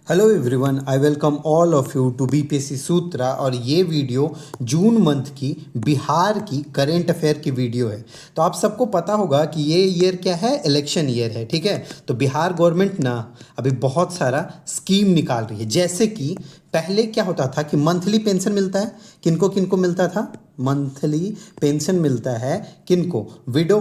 Hello everyone, I welcome all of you to BPSC Sutra. और ये video June month की बिहार की करेंट अफेयर की वीडियो है। तो आप सबको पता होगा कि ये ईयर क्या है, इलेक्शन ईयर है, ठीक है। तो बिहार गवर्नमेंट ना अभी बहुत सारा स्कीम निकाल रही है। जैसे कि पहले क्या होता था कि मंथली पेंशन मिलता है, किनको किनको मिलता था, मंथली पेंशन मिलता है किनको, विडो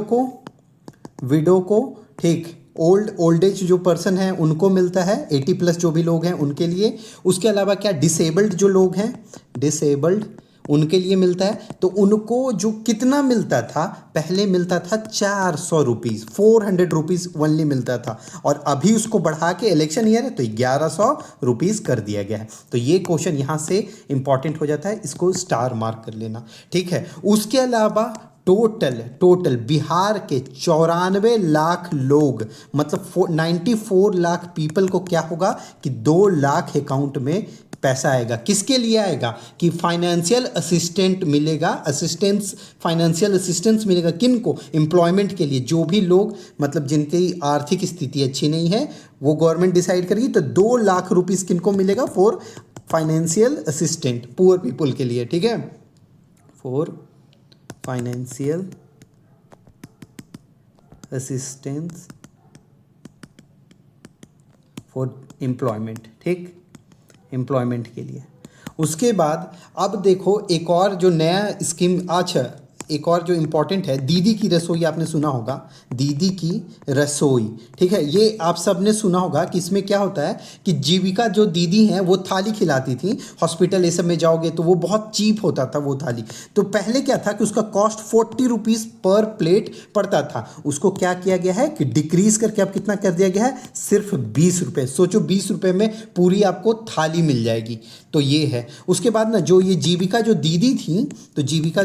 को, ठीक, ओल्ड एज जो पर्सन है उनको मिलता है, 80+ जो भी लोग हैं उनके लिए। उसके अलावा क्या, डिसेबल्ड जो लोग हैं, डिसेबल्ड उनके लिए मिलता है। तो उनको जो कितना मिलता था, पहले मिलता था 400 रुपीज़, 400 रुपीज़ ओनली मिलता था। और अभी उसको बढ़ा के, इलेक्शन ईयर है तो 1100 रुपीज़ कर दिया गया है। तो ये क्वेश्चन यहाँ से इंपॉर्टेंट हो जाता है, इसको स्टार मार्क कर लेना, ठीक है। उसके अलावा टोटल बिहार के 94 लाख लोग, मतलब 94 लाख पीपल को क्या होगा कि 2 लाख अकाउंट में पैसा आएगा। किसके लिए आएगा कि फाइनेंशियल असिस्टेंट मिलेगा, फाइनेंशियल असिस्टेंस मिलेगा किनको, एम्प्लॉयमेंट के लिए। जो भी लोग मतलब जिनकी आर्थिक स्थिति अच्छी नहीं है वो गवर्नमेंट डिसाइड करेगी। तो 2 लाख रुपीज़ किनको मिलेगा, for financial assistant, poor people के लिए, ठीक है, for financial assistance for employment, ठीक, एम्प्लॉयमेंट के लिए। उसके बाद अब देखो एक और जो नया स्कीम, अच्छा एक और जो इम्पोर्टेंट है, दीदी की रसोई, आपने सुना होगा, दीदी की रसोई, ठीक है। ये आप सब ने सुना होगा कि इसमें क्या होता है कि जीविका जो दीदी हैं वो थाली खिलाती थी। हॉस्पिटल ये सब में जाओगे तो वो बहुत चीप होता था वो थाली। तो पहले क्या था कि उसका कॉस्ट 40 रुपीज़ पर प्लेट पड़ता था। उसको क्या किया गया है कि डिक्रीज करके अब कितना कर दिया गया है, सिर्फ 20 रुपये। सोचो 20 रुपये में पूरी आपको थाली मिल जाएगी। तो ये है। उसके बाद ना जो ये जीविका जो दीदी थी, तो जीविका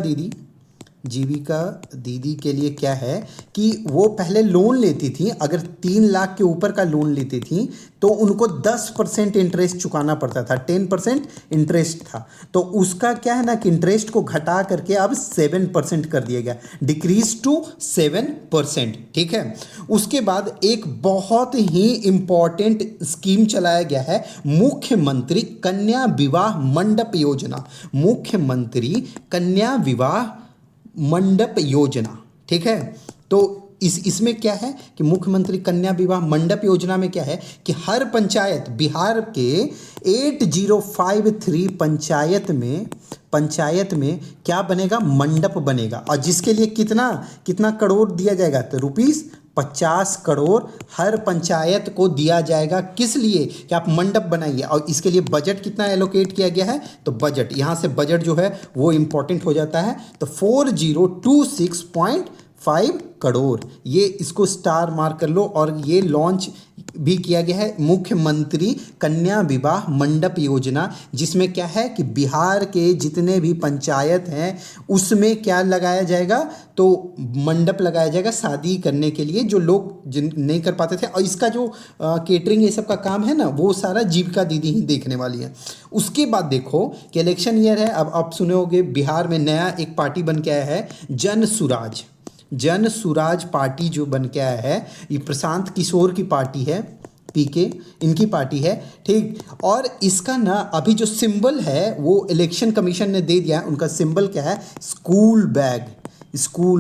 दीदी के लिए क्या है कि वो पहले लोन लेती थी। अगर 3 लाख के ऊपर का लोन लेती थी तो उनको 10% इंटरेस्ट चुकाना पड़ता था, 10% इंटरेस्ट था। तो उसका क्या है ना कि इंटरेस्ट को घटा करके अब 7% कर दिया गया, डिक्रीज टू 7%, ठीक है। उसके बाद एक बहुत ही इंपॉर्टेंट स्कीम चलाया गया है, मुख्यमंत्री कन्या विवाह मंडप योजना, मुख्यमंत्री कन्या विवाह मंडप योजना, ठीक है। तो इसमें क्या है कि मुख्यमंत्री कन्या विवाह मंडप योजना में क्या है कि हर पंचायत, बिहार के 8053 पंचायत में क्या बनेगा, मंडप बनेगा। और जिसके लिए कितना करोड़ दिया जाएगा, तो रुपीस 50 करोड़ हर पंचायत को दिया जाएगा। किस लिए कि आप मंडप बनाइए। और इसके लिए बजट कितना एलोकेट किया गया है, तो बजट, यहाँ से बजट जो है वो इंपॉर्टेंट हो जाता है। तो 4026.5 करोड़, ये इसको स्टार मार्क कर लो। और ये लॉन्च भी किया गया है मुख्यमंत्री कन्या विवाह मंडप योजना, जिसमें क्या है कि बिहार के जितने भी पंचायत हैं उसमें क्या लगाया जाएगा, तो मंडप लगाया जाएगा शादी करने के लिए, जो लोग जिन नहीं कर पाते थे। और इसका जो केटरिंग ये सब का काम है ना, वो सारा जीविका दीदी ही देखने वाली है। उसके बाद देखो कि इलेक्शन ईयर है। अब आप सुने होंगे बिहार में नया एक पार्टी बन के आया है, जन सुराज पार्टी जो बन के आया है। ये प्रशांत किशोर की पार्टी है, पीके इनकी पार्टी है, ठीक। और इसका ना अभी जो सिंबल है वो इलेक्शन कमीशन ने दे दिया है। उनका सिंबल क्या है, school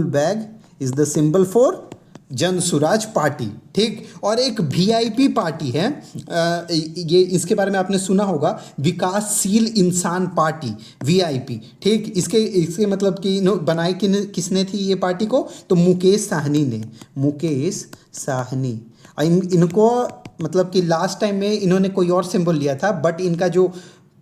bag is the symbol for Jan Suraaj party, ठीक। और एक वीआईपी पार्टी है, ये इसके बारे में आपने सुना होगा, विकासशील इंसान पार्टी, वीआईपी, ठीक। इसके मतलब कि बनाई किसने थी ये पार्टी को, तो मुकेश साहनी। और इनको मतलब कि लास्ट टाइम में इन्होंने कोई और सिंबल लिया था, बट इनका जो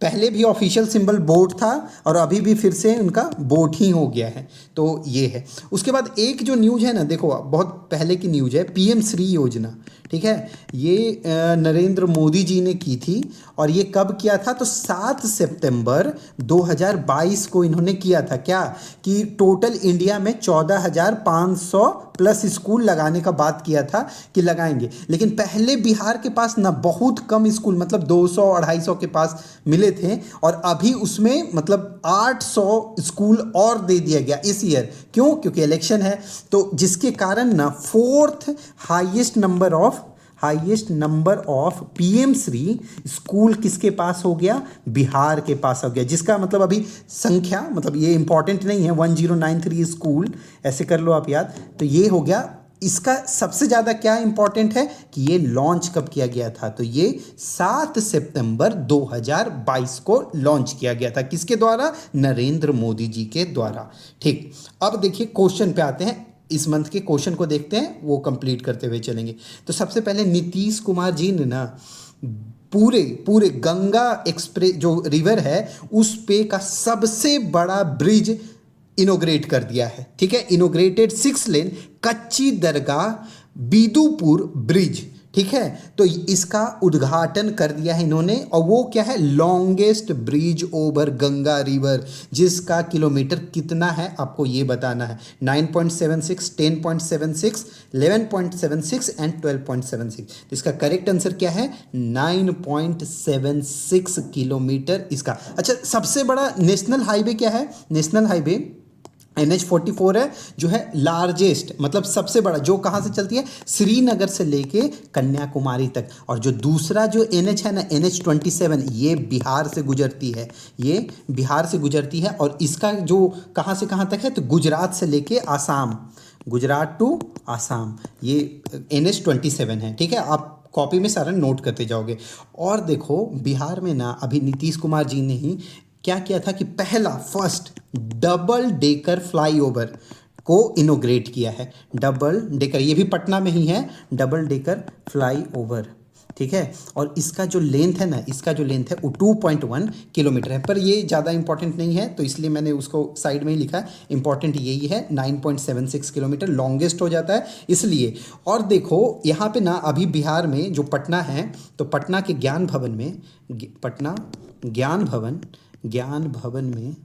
पहले भी ऑफिशियल सिंबल बोट था और अभी भी फिर से उनका बोट ही हो गया है। तो ये है। उसके बाद एक जो न्यूज़ है ना, देखो बहुत पहले की न्यूज़ है, पीएम श्री योजना, ठीक है। ये नरेंद्र मोदी जी ने की थी। और ये कब किया था, तो 7 सितंबर 2022 को इन्होंने किया था। क्या कि टोटल इंडिया में 14,500 प्लस स्कूल लगाने का बात किया था कि लगाएंगे। लेकिन पहले बिहार के पास ना बहुत कम स्कूल, मतलब 200-250 के पास मिले थे। और अभी उसमें मतलब 800 स्कूल और दे दिया गया इस ईयर। क्यों, क्योंकि इलेक्शन है। तो जिसके कारण ना 4th highest number of highest number of PM Shri school किसके पास हो गया, बिहार के पास हो गया, जिसका मतलब अभी संख्या, मतलब ये इंपॉर्टेंट नहीं है 1093 स्कूल, ऐसे कर लो आप याद। तो ये हो गया। इसका सबसे ज़्यादा क्या इंपॉर्टेंट है कि ये लॉन्च कब किया गया था, तो ये 7 सितंबर 2022 को लॉन्च किया गया था। किसके द्वारा, नरेंद्र मोदी जी के द्वारा। ठीक, अब देखिए क्वेश्चन पे आते हैं, इस मंथ के क्वेश्चन को देखते हैं, वो कंप्लीट करते हुए चलेंगे। तो सबसे पहले नीतीश कुमार जी ने ना पूरे पूरे गंगा एक्सप्रेस जो रिवर है उस पे का सबसे बड़ा ब्रिज इनोग्रेट कर दिया है। ठीक है, इनोग्रेटेड 6 लेन कच्ची दरगाह बीदुपुर ब्रिज। ठीक है, तो इसका उद्घाटन कर दिया है इन्होंने, और वो क्या है, longest bridge over Ganga river, जिसका किलोमीटर कितना है आपको ये बताना है। 9.76, 10.76, 11.76 एंड 12.76। तो इसका करेक्ट आंसर क्या है, 9.76 किलोमीटर इसका। अच्छा, सबसे बड़ा नेशनल हाईवे क्या है, नेशनल हाईवे NH44 है, जो है लार्जेस्ट, मतलब सबसे बड़ा, जो कहाँ से चलती है, श्रीनगर से लेके कन्याकुमारी तक। और जो दूसरा जो NH है ना, NH27, ये बिहार से गुजरती है, ये बिहार से गुजरती है। और इसका जो कहाँ से कहाँ तक है, तो गुजरात से लेके आसाम, गुजरात टू आसाम, ये NH27 है। ठीक है, आप कॉपी में सारा नोट करते जाओगे। और देखो बिहार में ना अभी नीतीश कुमार जी ने ही क्या किया था कि पहला फर्स्ट डबल डेकर फ्लाईओवर को इनोग्रेट किया है। डबल डेकर, ये भी पटना में ही है, डबल डेकर फ्लाईओवर। ठीक है, और इसका जो लेंथ है ना, इसका जो लेंथ है वो 2.1 किलोमीटर है, पर ये ज़्यादा इंपॉर्टेंट नहीं है, तो इसलिए मैंने उसको साइड में ही लिखा है। इंपॉर्टेंट यही है, 9.76 किलोमीटर लॉन्गेस्ट हो जाता है इसलिए। और देखो यहाँ पे ना अभी बिहार में जो पटना है, तो पटना के ज्ञान भवन में, पटना ज्ञान भवन में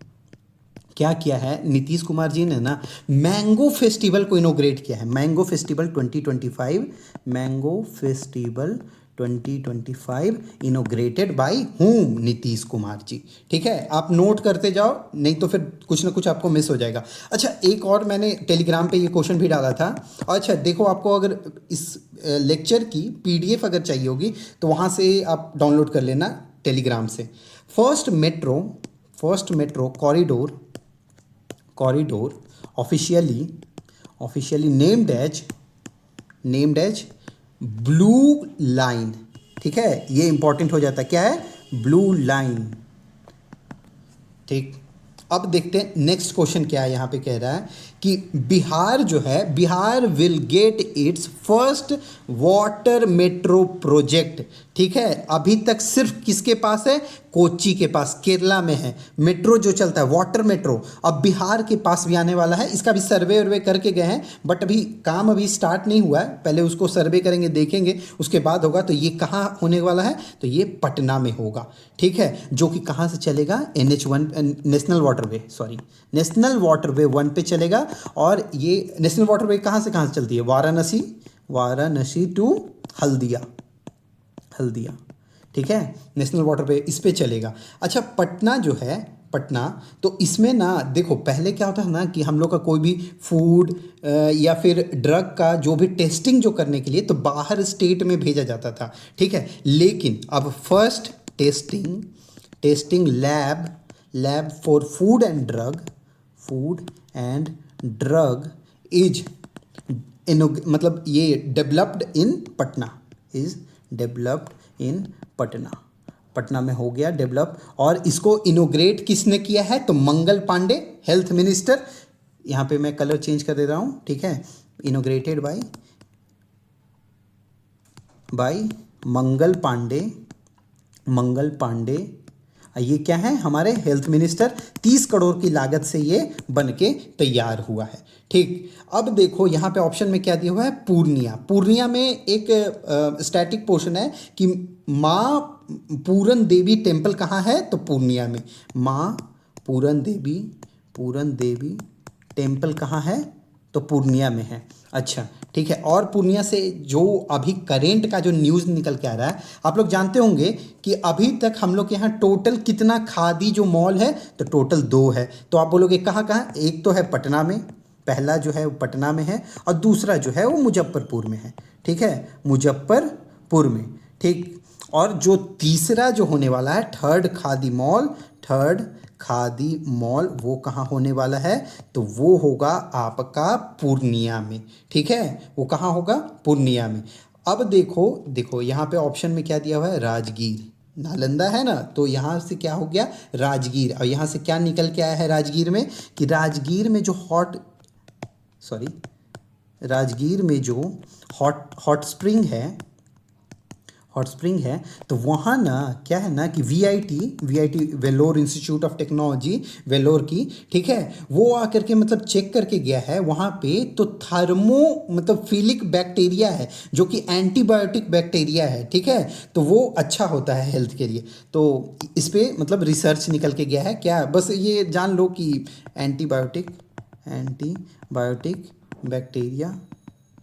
क्या किया है नीतीश कुमार जी ने ना, मैंगो फेस्टिवल को इनोग्रेट किया है। Mango festival 2025, mango festival 2025 inaugurated by whom, Nitish Kumar ji. ठीक है, आप नोट करते जाओ, नहीं तो फिर कुछ ना कुछ आपको मिस हो जाएगा। अच्छा, एक और मैंने टेलीग्राम पे ये क्वेश्चन भी डाला था। अच्छा देखो, आपको अगर इस लेक्चर की PDF अगर चाहिए होगी तो वहाँ से आप डाउनलोड कर लेना टेलीग्राम से। First metro corridor officially named as blue line. ठीक है, ये इंपॉर्टेंट हो जाता है, क्या है, ब्लू लाइन। ठीक, अब देखते हैं नेक्स्ट क्वेश्चन क्या है। यहाँ पे कह रहा है कि बिहार जो है, Bihar will get it's first water metro project. ठीक है, अभी तक सिर्फ किसके पास है, कोच्चि के पास, केरला में है मेट्रो जो चलता है, वाटर मेट्रो। अब बिहार के पास भी आने वाला है, इसका भी सर्वे करके गए हैं, बट अभी काम अभी स्टार्ट नहीं हुआ है, पहले उसको सर्वे करेंगे, देखेंगे, उसके बाद होगा। तो ये कहाँ होने वाला है, तो ये पटना में होगा। ठीक है, जो कि कहाँ से चलेगा, NH1 नेशनल वाटरवे 1 पे चलेगा। और ये नेशनल वाटरवे कहाँ से चलती है, वाराणसी टू हल्दिया। ठीक है, नेशनल वाटरवे इस पे चलेगा। अच्छा, पटना जो है, पटना, तो इसमें ना देखो पहले क्या होता है ना कि हम लोग का कोई भी फूड या फिर ड्रग का जो भी टेस्टिंग जो करने के लिए तो बाहर स्टेट में भेजा जाता था। ठीक है, लेकिन अब first testing lab for food and drug is मतलब ये डेवलप्ड इन पटना में हो गया डेवलप। और इसको इनोग्रेट किसने किया है, तो मंगल पांडे, हेल्थ मिनिस्टर। यहाँ पे मैं कलर चेंज कर दे रहा हूँ। ठीक है, इनोग्रेटेड बाय मंगल पांडे। ये क्या है, हमारे हेल्थ मिनिस्टर। 30 करोड़ की लागत से ये बन के तैयार हुआ है। ठीक, अब देखो यहाँ पे ऑप्शन में क्या दिया हुआ है, पूर्णिया में एक स्टैटिक पोर्शन है कि माँ पूरन देवी टेम्पल कहाँ है, तो पूर्णिया में। माँ पूरन देवी टेम्पल कहाँ है, तो पूर्णिया में है। अच्छा ठीक है, और पूर्णिया से जो अभी करेंट का जो न्यूज़ निकल के आ रहा है, आप लोग जानते होंगे कि अभी तक हम लोग के यहाँ टोटल कितना खादी जो मॉल है, तो टोटल 2 है। तो आप बोलोगे कहाँ कहाँ, एक तो है पटना में, पहला जो है वो पटना में है, और दूसरा जो है वो मुजफ्फरपुर में है। ठीक है, पुर में, ठीक। और जो तीसरा जो होने वाला है थर्ड खादी मॉल वो कहाँ होने वाला है, तो वो होगा आपका पूर्णिया में, ठीक है। वो कहाँ होगा, पूर्णिया में। अब देखो देखो यहाँ पे ऑप्शन में क्या दिया हुआ है, राजगीर। नालंदा है ना, तो यहाँ से क्या हो गया, राजगीर। और यहाँ से क्या निकल के आया है राजगीर में, कि राजगीर में जो राजगीर में जो हॉट स्प्रिंग है, तो वहाँ ना क्या है ना कि VIT Vellore institute of technology Vellore की, ठीक है, वो आकर के मतलब चेक करके गया है वहाँ पे, तो फिलिक बैक्टीरिया है जो कि एंटीबायोटिक बैक्टीरिया है, ठीक है। तो वो अच्छा होता है हेल्थ के लिए। तो इस पे मतलब रिसर्च निकल के गया है क्या, बस ये जान लो कि एंटीबायोटिक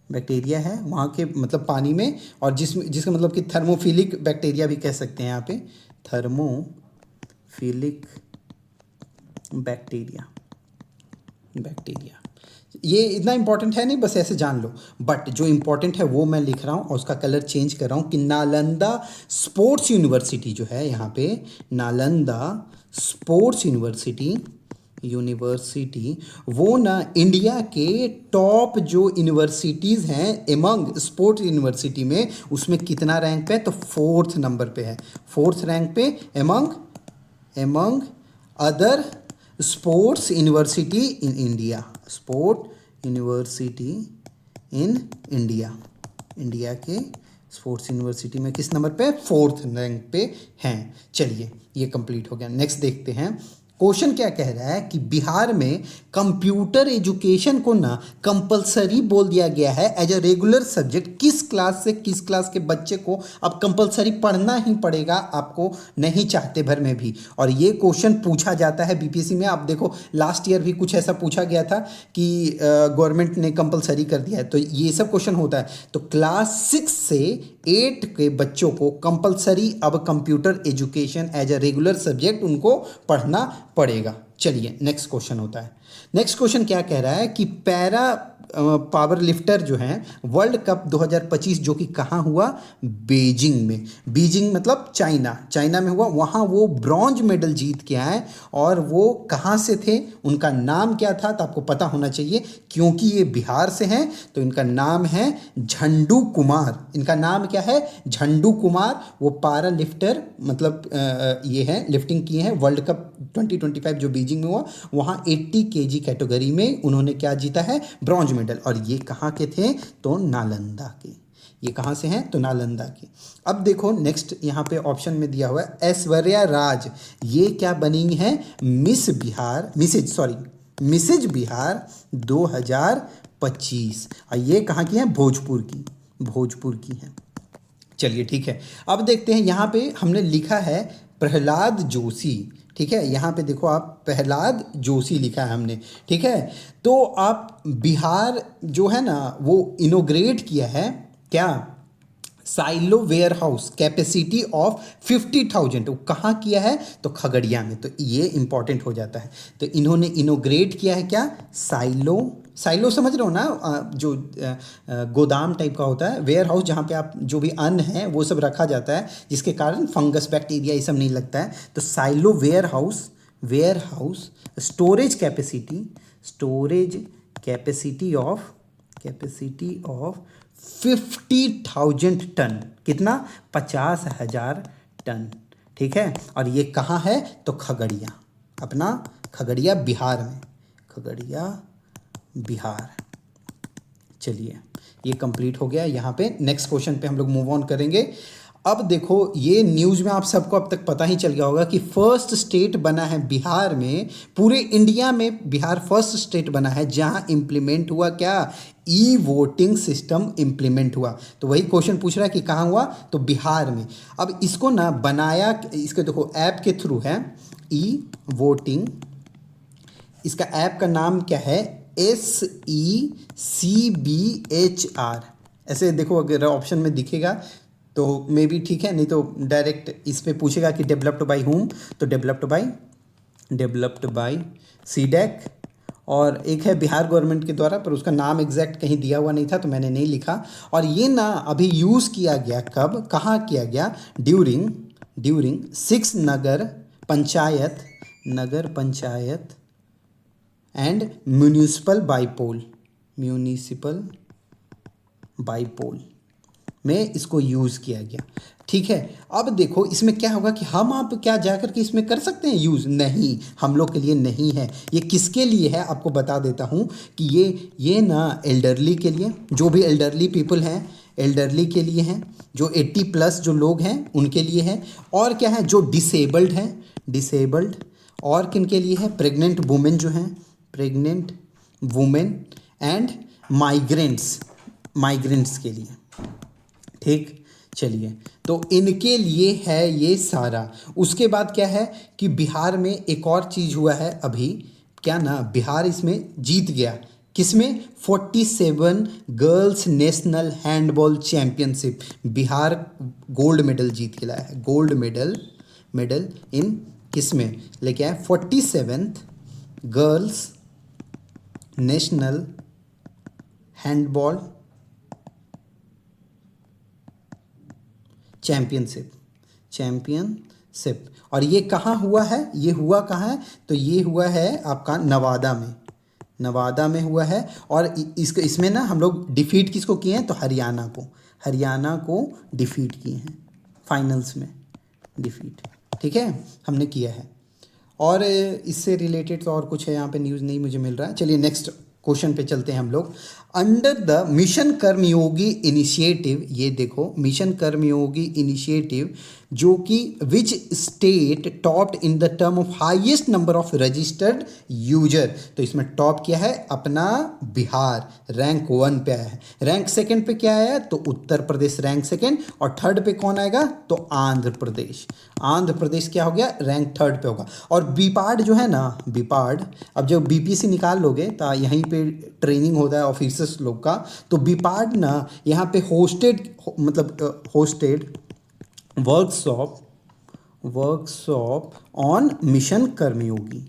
बैक्टीरिया है वहाँ के मतलब पानी में, और जिसका मतलब कि थर्मोफिलिक बैक्टीरिया भी कह सकते हैं यहाँ पे, थर्मोफिलिक बैक्टीरिया। ये इतना इंपॉर्टेंट है नहीं, बस ऐसे जान लो। बट जो इंपॉर्टेंट है वो मैं लिख रहा हूँ और उसका कलर चेंज कर रहा हूँ कि नालंदा स्पोर्ट्स यूनिवर्सिटी जो है यहाँ पे, नालंदा स्पोर्ट्स यूनिवर्सिटी वो ना इंडिया के टॉप जो यूनिवर्सिटीज़ हैं एमंग स्पोर्ट्स यूनिवर्सिटी में, उसमें कितना रैंक पे है, तो 4th नंबर पे है, 4th रैंक पे among other sports university in India. Sport university in India के स्पोर्ट्स यूनिवर्सिटी में किस नंबर पे, 4th रैंक पे हैं। चलिए ये कंप्लीट हो गया। नेक्स्ट देखते हैं क्वेश्चन क्या कह रहा है कि बिहार में कंप्यूटर एजुकेशन को ना कंपलसरी बोल दिया गया है एज अ रेगुलर सब्जेक्ट। किस क्लास से किस क्लास के बच्चे को अब कंपलसरी पढ़ना ही पड़ेगा, आपको नहीं चाहते भर में भी। और ये क्वेश्चन पूछा जाता है बीपीएससी में। आप देखो लास्ट ईयर भी कुछ ऐसा पूछा गया था कि गवर्नमेंट ने कंपलसरी कर दिया है, तो ये सब क्वेश्चन होता है। तो क्लास 6 से 8 के बच्चों को कंपलसरी अब computer education as a regular subject उनको पढ़ना पड़ेगा। चलिए नेक्स्ट क्वेश्चन होता है। नेक्स्ट क्वेश्चन क्या कह रहा है कि पैरा पावर लिफ्टर जो हैं वर्ल्ड कप 2025 जो कि कहाँ हुआ, बीजिंग में। बीजिंग मतलब चाइना में हुआ। वहाँ वो ब्रॉन्ज मेडल जीत के आए। और वो कहाँ से थे, उनका नाम क्या था, तो आपको पता होना चाहिए क्योंकि ये बिहार से हैं। तो इनका नाम है झंडू कुमार। इनका नाम क्या है, झंडू कुमार। वो पारा लिफ्टर मतलब ये हैं, लिफ्टिंग किए हैं। वर्ल्ड कप 2025 जो बीजिंग में हुआ, वहाँ 80 kg कैटेगरी में उन्होंने क्या जीता है, ब्रॉन्ज मेडल। और ये कहाँ के थे, तो नालंदा के। ये कहाँ से हैं, तो नालंदा के। अब देखो नेक्स्ट यहाँ पे ऑप्शन में दिया हुआ है ऐश्वर्या राज। ये क्या बनी है, मिसेज बिहार 2025। और ये कहाँ की है, भोजपुर की है। चलिए ठीक है। अब देखते हैं यहाँ पे हमने लिखा है प्रहलाद जोशी, ठीक है। यहाँ पे देखो आप प्रहलाद जोशी लिखा है हमने, ठीक है। तो आप बिहार जो है ना वो इनोग्रेट किया है क्या, silo warehouse capacity of 50,000। वो कहाँ किया है, तो खगड़िया में। तो ये इंपॉर्टेंट हो जाता है। तो इन्होंने इनोग्रेट किया है क्या, साइलो समझ रहे हो ना, जो गोदाम टाइप का होता है, वेयर हाउस जहाँ पे आप जो भी अन्न है वो सब रखा जाता है, जिसके कारण फंगस बैक्टीरिया ये सब नहीं लगता है। तो silo warehouse storage capacity of 50,000 ton. कितना, 50,000 टन, ठीक है। और ये कहाँ है, तो खगड़िया, अपना खगड़िया बिहार। चलिए ये कंप्लीट हो गया। यहाँ पे नेक्स्ट क्वेश्चन पे हम लोग मूव ऑन करेंगे। अब देखो ये न्यूज़ में आप सबको अब तक पता ही चल गया होगा कि फर्स्ट स्टेट बना है बिहार में, पूरे इंडिया में बिहार फर्स्ट स्टेट बना है जहाँ इम्प्लीमेंट हुआ क्या, ई वोटिंग सिस्टम इम्प्लीमेंट हुआ। तो वही क्वेश्चन पूछ रहा है कि कहाँ हुआ, तो बिहार में। अब इसको ना बनाया, इसके देखो ऐप के थ्रू है, ई वोटिंग। इसका ऐप का नाम क्या है, SECBHR। ऐसे देखो अगर ऑप्शन में दिखेगा तो मे बी ठीक है, नहीं तो डायरेक्ट इस पे पूछेगा कि डेवलप्ड बाय whom, तो डेवलप्ड बाय CDEC और एक है बिहार गवर्नमेंट के द्वारा, पर उसका नाम एग्जैक्ट कहीं दिया हुआ नहीं था तो मैंने नहीं लिखा। और ये ना अभी यूज़ किया गया, कब कहाँ किया गया, during during 6 Nagar panchayat and municipal bypoll में इसको यूज़ किया गया। ठीक है, अब देखो इसमें क्या होगा कि हम आप क्या जाकर के इसमें कर सकते हैं यूज़, नहीं, हम लोग के लिए नहीं है। ये किसके लिए है आपको बता देता हूँ कि ये ना एल्डरली के लिए, जो भी एल्डरली पीपल हैं, एल्डरली के लिए हैं, जो 80 प्लस जो लोग हैं उनके लिए है। और क्या है, जो डिसेबल्ड हैं, डिसेबल्ड, और किन के लिए है, प्रेग्नेंट वुमेन जो हैं, प्रेग्नेंट वुमेन एंड माइग्रेंट्स के लिए। ठीक, चलिए, तो इनके लिए है ये सारा। उसके बाद क्या है कि बिहार में एक और चीज़ हुआ है अभी, क्या ना, बिहार इसमें जीत गया, किसमें, 47 girls national handball championship. Bihar gold medal जीत के लाया है, गोल्ड मेडल इन किसमें लेके आए, 47th girls national handball championship. और ये कहाँ हुआ है, ये हुआ कहाँ है, तो ये हुआ है आपका नवादा में हुआ है। और इसमें ना हम लोग डिफीट किसको किए हैं, तो हरियाणा को डिफीट किए हैं फाइनल्स में, डिफीट। ठीक है, हमने किया है। और इससे रिलेटेड तो और कुछ है यहाँ पे न्यूज़ नहीं मुझे मिल रहा है। चलिए नेक्स्ट क्वेश्चन पे चलते हैं हम लोग। Under the mission Karmayogi initiative, ये देखो मिशन कर्मयोगी इनिशिएटिव, जो कि which state topped in the term of highest number of registered user. तो इसमें टॉप क्या है, अपना बिहार रैंक 1 पे आया है। रैंक सेकंड पे क्या आया है, तो उत्तर प्रदेश रैंक सेकंड। और थर्ड पे कौन आएगा, तो आंध्र प्रदेश क्या हो गया, रैंक थर्ड पे होगा। और बीपाड जो है ना, बीपाड, अब जब बीपीसी निकाल लोगे तो यहीं पे ट्रेनिंग होता है ऑफिसर्स लोग का, तो बीपाड ना यहाँ पे होस्टेड वर्कशॉप ऑन मिशन कर्मयोगी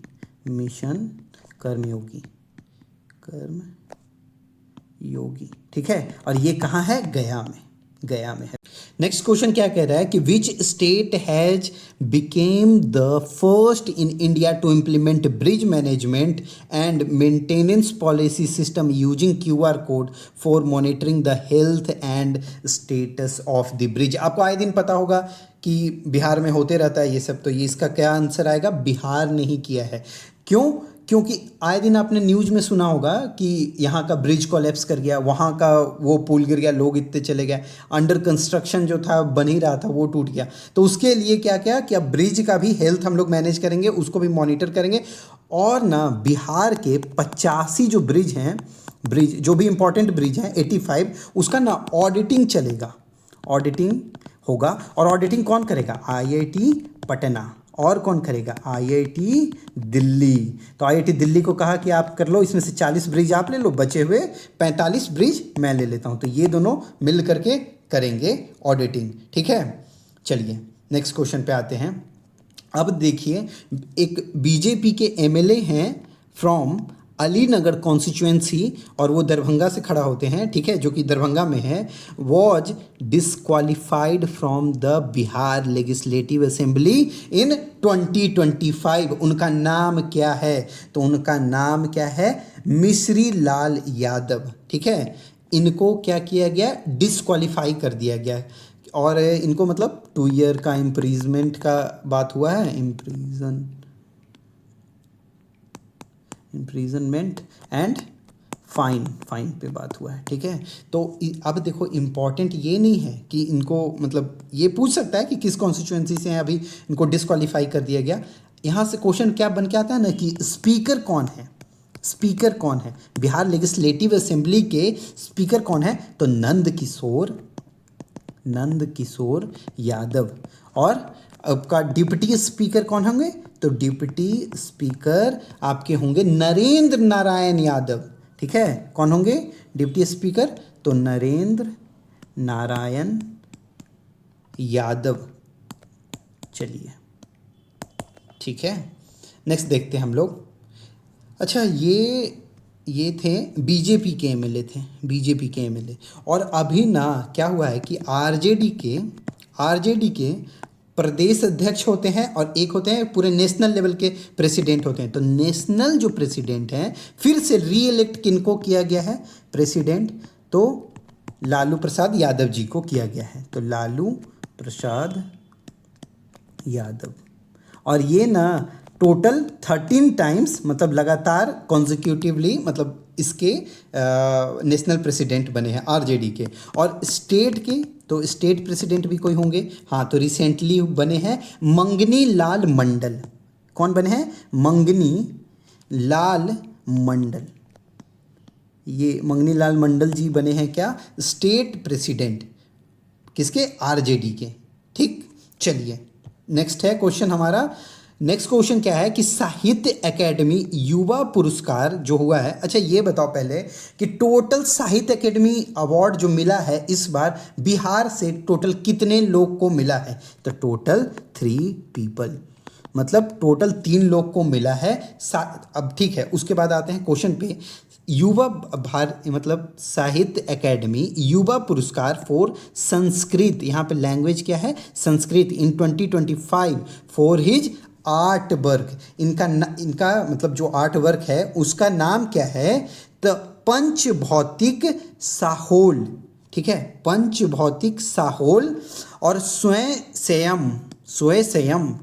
ठीक है। और ये कहाँ है, गया में है। नेक्स्ट क्वेश्चन क्या कह रहा है कि which state has became the first in India to implement bridge management and maintenance policy system using QR code for monitoring the health and status of the bridge. आपको आए दिन पता होगा कि बिहार में होते रहता है ये सब, तो ये इसका क्या आंसर आएगा, बिहार ने ही किया है। क्यों, क्योंकि आए दिन आपने न्यूज़ में सुना होगा कि यहाँ का ब्रिज कोलैप्स कर गया, वहाँ का वो पुल गिर गया, लोग इतने चले गए, अंडर कंस्ट्रक्शन जो था बन ही रहा था वो टूट गया। तो उसके लिए क्या क्या कि अब ब्रिज का भी हेल्थ हम लोग मैनेज करेंगे, उसको भी मॉनिटर करेंगे। और ना बिहार के 85 जो ब्रिज हैं, ब्रिज जो भी इंपॉर्टेंट ब्रिज हैं 85, उसका ना ऑडिटिंग चलेगा, ऑडिटिंग होगा। और ऑडिटिंग कौन करेगा, IIT पटना। और कौन करेगा, IIT दिल्ली। तो IIT दिल्ली को कहा कि आप कर लो, इसमें से 40 ब्रिज आप ले लो, बचे हुए 45 ब्रिज मैं ले लेता हूँ। तो ये दोनों मिल करके करेंगे ऑडिटिंग। ठीक है, चलिए नेक्स्ट क्वेश्चन पे आते हैं। अब देखिए, एक बीजेपी के MLA हैं फ्रॉम अलीनगर कॉन्स्टिट्यूएंसी, और वो दरभंगा से खड़ा होते हैं, ठीक है, जो कि दरभंगा में है, was disqualified from the Bihar legislative assembly in 2025। उनका नाम क्या है, तो उनका नाम क्या है, मिश्री लाल यादव। ठीक है, इनको क्या किया गया, डिस्क्वालीफाई कर दिया गया। और इनको मतलब 2 ईयर का इम्प्रीजमेंट का बात हुआ है, इम्प्रीजनमेंट एंड फाइन पे बात हुआ है। ठीक है, तो अब देखो इम्पॉर्टेंट ये नहीं है कि इनको, मतलब ये पूछ सकता है कि किस कॉन्स्टिट्यूएंसी से हैं, अभी इनको डिस्क्वालीफाई कर दिया गया। यहाँ से क्वेश्चन क्या बन के आता है ना कि स्पीकर कौन है, बिहार लेजिस्लेटिव असेंबली के स्पीकर कौन है, तो नंद किशोर यादव। और आपका डिप्टी स्पीकर कौन होंगे, तो डिप्टी स्पीकर आपके होंगे नरेंद्र नारायण यादव। ठीक है, कौन होंगे डिप्टी स्पीकर, तो नरेंद्र नारायण यादव। चलिए ठीक है, नेक्स्ट देखते हैं हम लोग। अच्छा, ये थे बीजेपी के एमएलए थे, बीजेपी के एमएलए। और अभी ना क्या हुआ है कि आरजेडी के प्रदेश अध्यक्ष होते हैं और एक होते हैं पूरे नेशनल लेवल के प्रेसिडेंट होते हैं। तो नेशनल जो प्रेसिडेंट हैं फिर से री इलेक्ट किनको किया गया है प्रेसिडेंट, तो लालू प्रसाद यादव जी को किया गया है। तो लालू प्रसाद यादव, और ये ना टोटल 13 टाइम्स मतलब लगातार कॉन्जिक्यूटिवली मतलब इसके नेशनल प्रेसिडेंट बने हैं आरजेडी के। और स्टेट के तो स्टेट प्रेसिडेंट भी कोई होंगे, हाँ, तो रिसेंटली बने हैं मंगनी लाल मंडल। कौन बने हैं? मंगनी लाल मंडल। ये मंगनी लाल मंडल जी बने हैं क्या? State president. किसके? आरजेडी के। ठीक, चलिए नेक्स्ट है क्वेश्चन हमारा। नेक्स्ट क्वेश्चन क्या है कि साहित्य एकेडमी युवा पुरस्कार जो हुआ है, अच्छा ये बताओ पहले कि टोटल साहित्य एकेडमी अवार्ड जो मिला है इस बार बिहार से टोटल कितने लोग को मिला है? तो टोटल 3 पीपल, मतलब टोटल 3 लोग को मिला है। अब ठीक है, उसके बाद आते हैं क्वेश्चन पे। युवा मतलब साहित्य एकेडमी युवा पुरस्कार फॉर संस्कृत, यहाँ पे लैंग्वेज क्या है? संस्कृत, इन 2025 फॉर हिज आर्ट वर्क। इनका मतलब जो आर्ट वर्क है उसका नाम क्या है? तो पंच भौतिक साहोल। ठीक है, पंच भौतिक साहोल और स्वयं,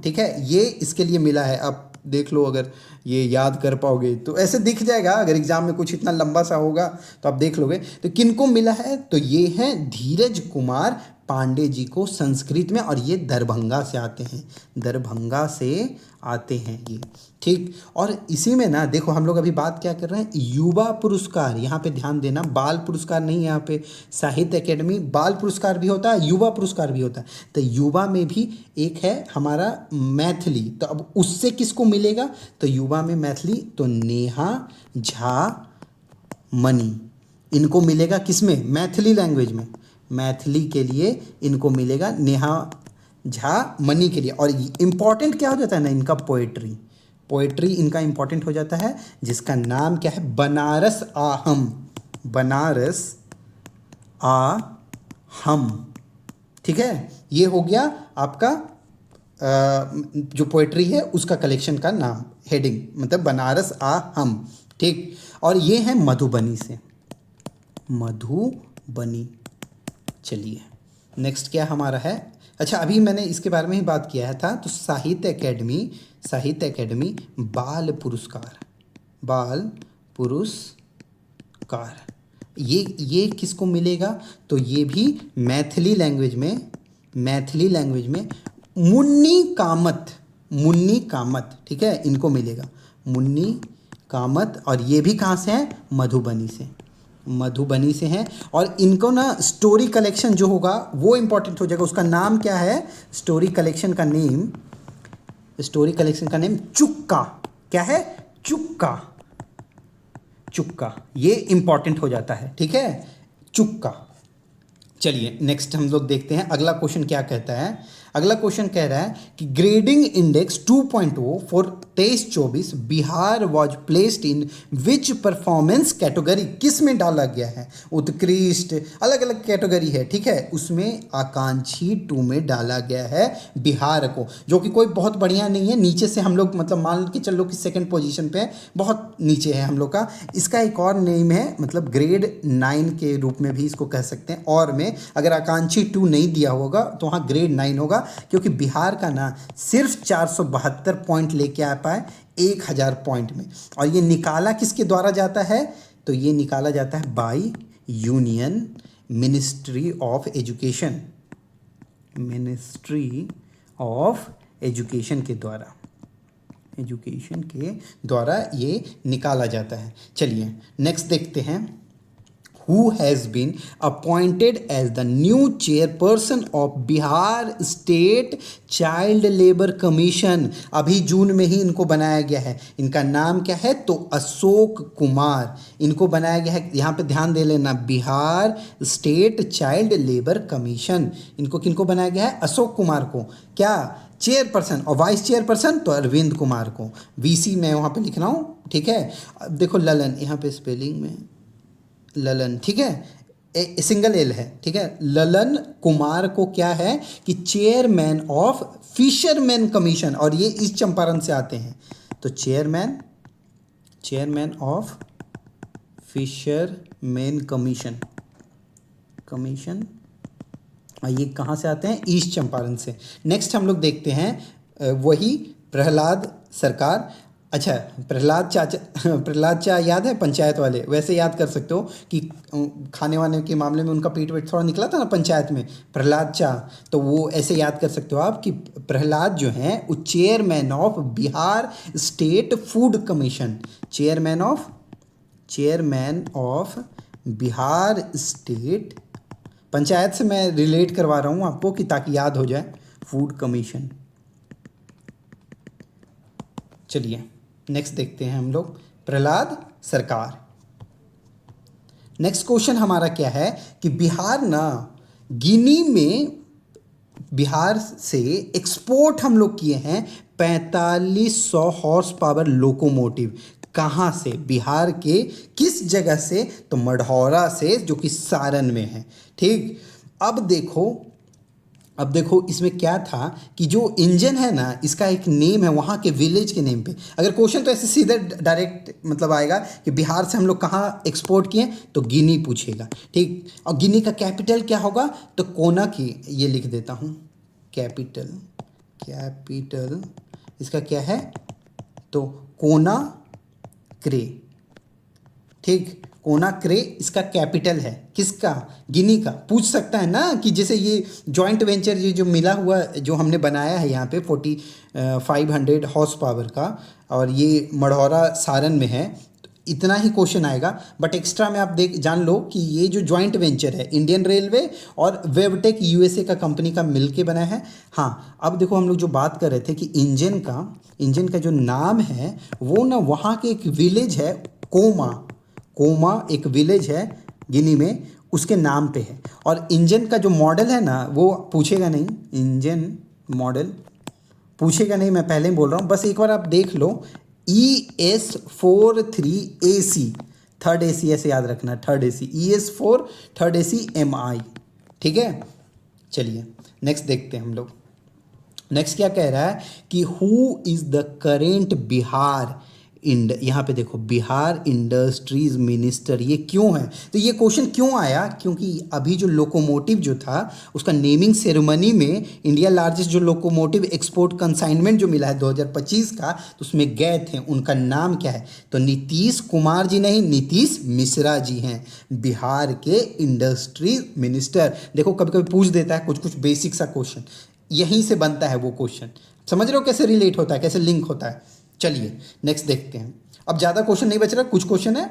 ठीक है, ये इसके लिए मिला है। आप देख लो, अगर ये याद कर पाओगे तो ऐसे दिख जाएगा, अगर एग्जाम में कुछ इतना लंबा सा होगा तो आप देख लोगे। तो किनको मिला है? तो ये हैं धीरज कुमार पांडे जी को संस्कृत में, और ये दरभंगा से आते हैं, दरभंगा से आते हैं ये। ठीक, और इसी में ना देखो हम लोग अभी बात क्या कर रहे हैं? युवा पुरस्कार। यहाँ पे ध्यान देना, बाल पुरस्कार नहीं है यहाँ पे। साहित्य एकेडमी बाल पुरस्कार भी होता है, युवा पुरस्कार भी होता है। तो युवा में भी एक है हमारा मैथिली, तो अब उससे किसको मिलेगा? तो युवा में मैथिली, तो नेहा झा मनी, इनको मिलेगा किसमें? मैथिली लैंग्वेज में। मैथिली के लिए इनको मिलेगा नेहा झा मनी के लिए। और इम्पॉर्टेंट क्या हो जाता है ना इनका? पोएट्री इनका इम्पॉर्टेंट हो जाता है, जिसका नाम क्या है? बनारस आहम। बनारस आहम, ठीक है, ये हो गया आपका जो पोएट्री है उसका कलेक्शन का नाम, हेडिंग, मतलब बनारस आहम। ठीक, और ये है मधुबनी से, मधुबनी। चलिए नेक्स्ट क्या हमारा है? अच्छा, अभी मैंने इसके बारे में ही बात किया था। तो साहित्य एकेडमी बाल पुरस्कार, ये किसको मिलेगा? तो ये भी मैथिली लैंग्वेज में मुन्नी कामत, ठीक है, इनको मिलेगा मुन्नी कामत। और ये भी कहाँ से हैं? मधुबनी से हैं। और इनको ना स्टोरी कलेक्शन जो होगा वो इम्पोर्टेंट हो जाएगा। उसका नाम क्या है? स्टोरी कलेक्शन का नेम चुक्का। क्या है? चुक्का, ये इम्पॉर्टेंट हो जाता है, ठीक है, चुक्का। चलिए नेक्स्ट हम लोग देखते हैं अगला क्वेश्चन क्या कहता है। अगला क्वेश्चन कह रहा है कि grading index 2.0 for 23-24 Bihar was placed in which performance category? किस में डाला गया है? उत्कृष्ट, अलग अलग कैटेगरी है, ठीक है, उसमें आकांक्षी 2 में डाला गया है बिहार को, जो कि कोई बहुत बढ़िया नहीं है। नीचे से हम लोग मतलब मान के चलो कि 2nd पोजीशन पे है, बहुत नीचे है हम लोग का। इसका एक और नेम है, मतलब ग्रेड 9 के रूप में भी इसको कह सकते हैं। और में अगर आकांक्षी 2 नहीं दिया होगा तो वहाँ ग्रेड 9 होगा, क्योंकि बिहार का ना सिर्फ 472 पॉइंट लेके आ पाए 1000 पॉइंट में। और ये निकाला किसके द्वारा जाता है? तो ये निकाला जाता है by union ministry of education के द्वारा ये निकाला जाता है। चलिए नेक्स्ट देखते हैं। Who has been appointed as the new chairperson of Bihar State Child Labor Commission? अभी जून में ही इनको बनाया गया है। इनका नाम क्या है? तो अशोक कुमार, इनको बनाया गया है। यहाँ पे ध्यान दे लेना, Bihar state child labour commission, इनको किनको बनाया गया है? अशोक कुमार को। क्या? चेयरपर्सन, और वाइस चेयरपर्सन तो अरविंद कुमार को, वीसी मैं वहाँ पे लिख रहा हूँ, ठीक है। अब देखो ललन, यहाँ पे स्पेलिंग में ललन, ठीक है, सिंगल एल है, ठीक है। ललन कुमार को क्या है कि चेयरमैन ऑफ फिशरमैन कमीशन, और ये ईस्ट चंपारण से आते हैं, तो चेयरमैन ऑफ फिशरमैन कमीशन, ये कहाँ से आते हैं, ईस्ट चंपारण से। नेक्स्ट हम लोग देखते हैं वही प्रहलाद सरकार। अच्छा, प्रहलाद चा याद है, पंचायत वाले, वैसे याद कर सकते हो कि खाने वाने के मामले में उनका पेट वेट थोड़ा निकला था ना पंचायत में, प्रहलाद चा, तो वो ऐसे याद कर सकते हो आप कि प्रहलाद जो हैं वो chairman of Bihar state food commission, chairman of Bihar state, panchayat से मैं रिलेट करवा रहा हूँ आपको कि ताकि याद हो जाए, फूड कमीशन। चलिए नेक्स्ट देखते हैं हम लोग, प्रहलाद सरकार। नेक्स्ट क्वेश्चन हमारा क्या है कि बिहार ना, गिनी में बिहार से एक्सपोर्ट हम लोग किए हैं 4500 हॉर्स पावर लोकोमोटिव। कहाँ से, बिहार के किस जगह से, तो मढ़ौरा से, जो कि सारण में है, ठीक। अब देखो इसमें क्या था कि जो इंजन है ना, इसका एक नेम है वहाँ के विलेज के नेम पे। अगर क्वेश्चन तो ऐसे सीधे डायरेक्ट मतलब आएगा कि बिहार से हम लोग कहाँ एक्सपोर्ट किए, तो गिनी पूछेगा, ठीक। और गिनी का कैपिटल क्या होगा, तो कोना की, ये लिख देता हूँ, कैपिटल इसका क्या है, तो कोना क्रे, ठीक। कोनाक्रे इसका कैपिटल है, किसका, गिनी का। पूछ सकता है ना कि जैसे ये जॉइंट वेंचर, ये जो मिला हुआ जो हमने बनाया है यहाँ पे 4500 हॉर्स पावर का, और ये मढ़ौरा सारण में है, तो इतना ही क्वेश्चन आएगा। बट एक्स्ट्रा में आप जान लो कि ये जो जॉइंट वेंचर है इंडियन रेलवे और वेवटेक यूएसए का कंपनी का मिल के बना है। हाँ, अब देखो हम लोग जो बात कर रहे थे कि इंजन का जो नाम है वो ना, वहाँ के एक विलेज है कोमा एक विलेज है गिनी में, उसके नाम पे है। और इंजन का जो मॉडल है ना, वो पूछेगा नहीं, इंजन मॉडल पूछेगा नहीं, मैं पहले ही बोल रहा हूँ, बस एक बार आप देख लो, ES43AC, थर्ड AC ऐसे याद रखना, third AC ES4 third AC MI, ठीक है। चलिए नेक्स्ट देखते हैं हम लोग। नेक्स्ट क्या कह रहा है कि who is the current Bihar यहाँ पे देखो, बिहार इंडस्ट्रीज मिनिस्टर, ये क्यों है, तो ये क्वेश्चन क्यों आया, क्योंकि अभी जो लोकोमोटिव जो था उसका नेमिंग सेरेमनी में इंडिया लार्जेस्ट जो लोकोमोटिव एक्सपोर्ट कंसाइनमेंट जो मिला है 2025 का, तो उसमें गए थे, उनका नाम क्या है, तो नीतीश कुमार जी नहीं, नीतीश मिश्रा जी हैं, बिहार के इंडस्ट्रीज मिनिस्टर। देखो कभी कभी पूछ देता है कुछ बेसिक सा क्वेश्चन, यहीं से बनता है वो क्वेश्चन, समझ रहे हो कैसे रिलेट होता है, कैसे लिंक होता है। चलिए नेक्स्ट देखते हैं। अब ज़्यादा क्वेश्चन नहीं बच रहा, कुछ क्वेश्चन है,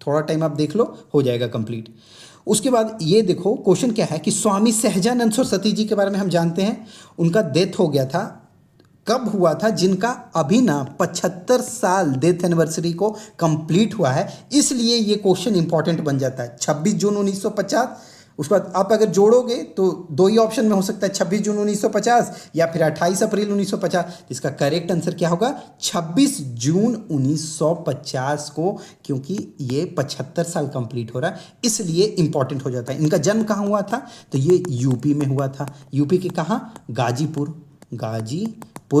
थोड़ा टाइम आप देख लो, हो जाएगा कंप्लीट। उसके बाद ये देखो क्वेश्चन क्या है कि स्वामी सहजानंद सरस्वती जी के बारे में हम जानते हैं, उनका डेथ हो गया था, कब हुआ था, जिनका अभी ना 75 साल डेथ एनिवर्सरी को कंप्लीट हुआ है, इसलिए ये क्वेश्चन इंपॉर्टेंट बन जाता है। 26 जून 1950, उसके बाद आप अगर जोड़ोगे तो दो ही ऑप्शन में हो सकता है, 26 जून 1950 या फिर 28 अप्रैल 1950। इसका करेक्ट आंसर क्या होगा, 26 जून 1950 को, क्योंकि ये 75 साल कंप्लीट हो रहा है, इसलिए इंपॉर्टेंट हो जाता है। इनका जन्म कहाँ हुआ था, तो ये यूपी में हुआ था, यूपी के कहाँ, गाजीपुर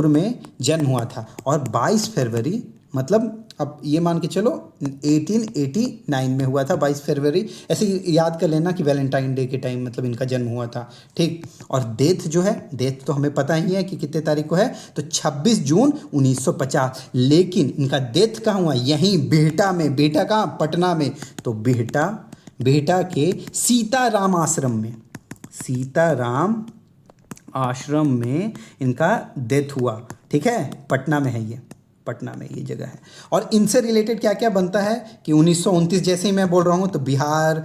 में जन्म हुआ था, और 22 फरवरी, मतलब अब ये मान के चलो 1889 में हुआ था, 22 फरवरी, ऐसे याद कर लेना कि वैलेंटाइन डे के टाइम मतलब इनका जन्म हुआ था, ठीक। और डेथ जो है, डेथ तो हमें पता ही है कि कितने तारीख को है, तो 26 जून 1950, लेकिन इनका डेथ कहाँ हुआ, यहीं बिहटा में, बिहटा कहाँ, पटना में, तो बिहटा के सीताराम आश्रम में इनका डेथ हुआ, ठीक है, पटना में है ये। पटना में ये जगह है। और इनसे रिलेटेड क्या क्या बनता है कि 1929 जैसे ही मैं बोल रहा हूँ तो बिहार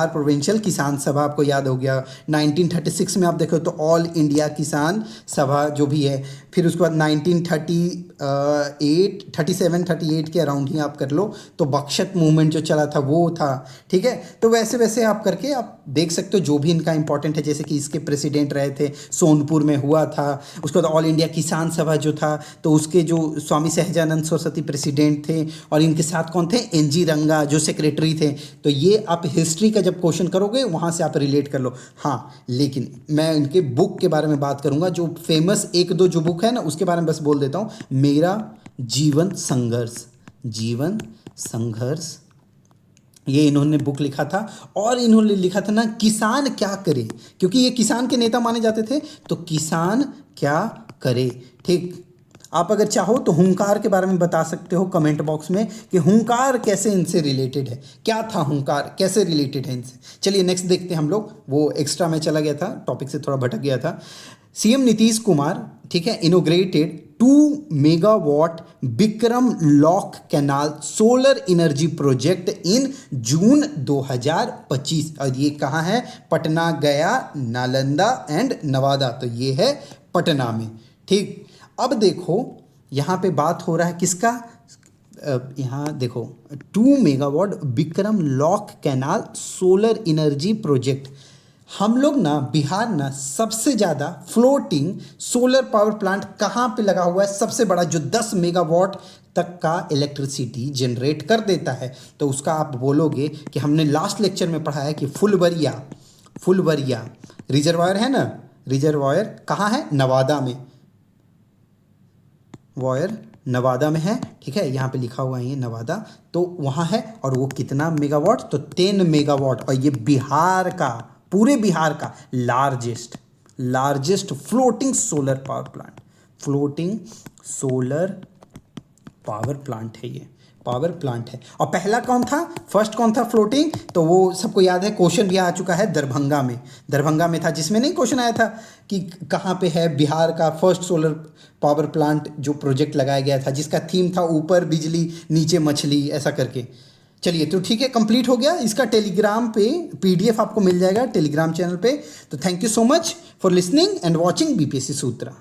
प्रोविंशियल किसान सभा आपको याद हो गया। 1936 में आप देखो तो ऑल इंडिया किसान सभा जो भी है। फिर उसके बाद 1937 के अराउंड ही आप कर लो तो बख्शत मूवमेंट जो चला था वो था। ठीक है, तो वैसे वैसे आप करके आप देख सकते हो जो भी इनका इंपॉर्टेंट है। जैसे कि इसके प्रेसिडेंट रहे थे, सोनपुर में हुआ था। उसके बाद ऑल इंडिया किसान सभा जो था तो उसके जो स्वामी सहजानंद सरस्वती प्रेसिडेंट थे, और इनके साथ कौन थे, एनजी रंगा जो सेक्रेटरी थे। तो ये आप हिस्ट्री का जब क्वेश्चन करोगे वहाँ से आप रिलेट कर लो। हाँ, लेकिन मैं इनके बुक के बारे में बात करूँगा, जो फेमस एक दो जो बुक है ना उसके बारे में बस बोल देता हूँ। मेरा जीवन संघर्ष, ये इन्होंने बुक लिखा था। और इन्होंने लिखा था ना किसान क्या करे, क्योंकि ये किसान के नेता माने जाते थे, तो किसान क्या करे। ठीक, आप अगर चाहो तो हुंकार के बारे में बता सकते हो कमेंट बॉक्स में कि हुंकार कैसे इनसे रिलेटेड है, क्या था हुंकार, कैसे रिलेटेड है इनसे। चलिए नेक्स्ट देखते हैं हम लोग। वो एक्स्ट्रा में चला गया था, टॉपिक से थोड़ा भटक गया था। सीएम नीतीश कुमार, ठीक है, inaugurated 2 megawatt Bikram lock canal solar energy project in June 2025। और ये कहाँ है, पटना, गया, नालंदा एंड नवादा। तो ये है पटना में। ठीक, अब देखो यहाँ पे बात हो रहा है किसका, यहाँ देखो 2 megawatt Bikram lock canal solar energy project. हम लोग ना बिहार ना सबसे ज़्यादा फ्लोटिंग सोलर पावर प्लांट कहाँ पे लगा हुआ है, सबसे बड़ा, जो 10 मेगावाट तक का इलेक्ट्रिसिटी जनरेट कर देता है। तो उसका आप बोलोगे कि हमने लास्ट लेक्चर में पढ़ा है कि फुलवरिया रिजर्वायर है ना, रिजर्वायर कहाँ है, नवादा में, वायर नवादा में है। ठीक है, यहाँ पे लिखा हुआ है ये नवादा, तो वहाँ है। और वो कितना मेगावाट, तो 10 मेगावाट। और ये बिहार का, पूरे बिहार का largest floating solar power plant है ये, पावर प्लांट है। और पहला कौन था, फर्स्ट कौन था फ्लोटिंग, तो वो सबको याद है, क्वेश्चन भी आ चुका है, दरभंगा में था, जिसमें नहीं क्वेश्चन आया था कि कहाँ पे है बिहार का फर्स्ट सोलर पावर प्लांट जो प्रोजेक्ट लगाया गया था, जिसका थीम था ऊपर बिजली नीचे मछली, ऐसा करके। चलिए, तो ठीक है, कंप्लीट हो गया। इसका टेलीग्राम पे पीडीएफ आपको मिल जाएगा टेलीग्राम चैनल पे। तो thank you so much for listening and watching BPSC Sutra.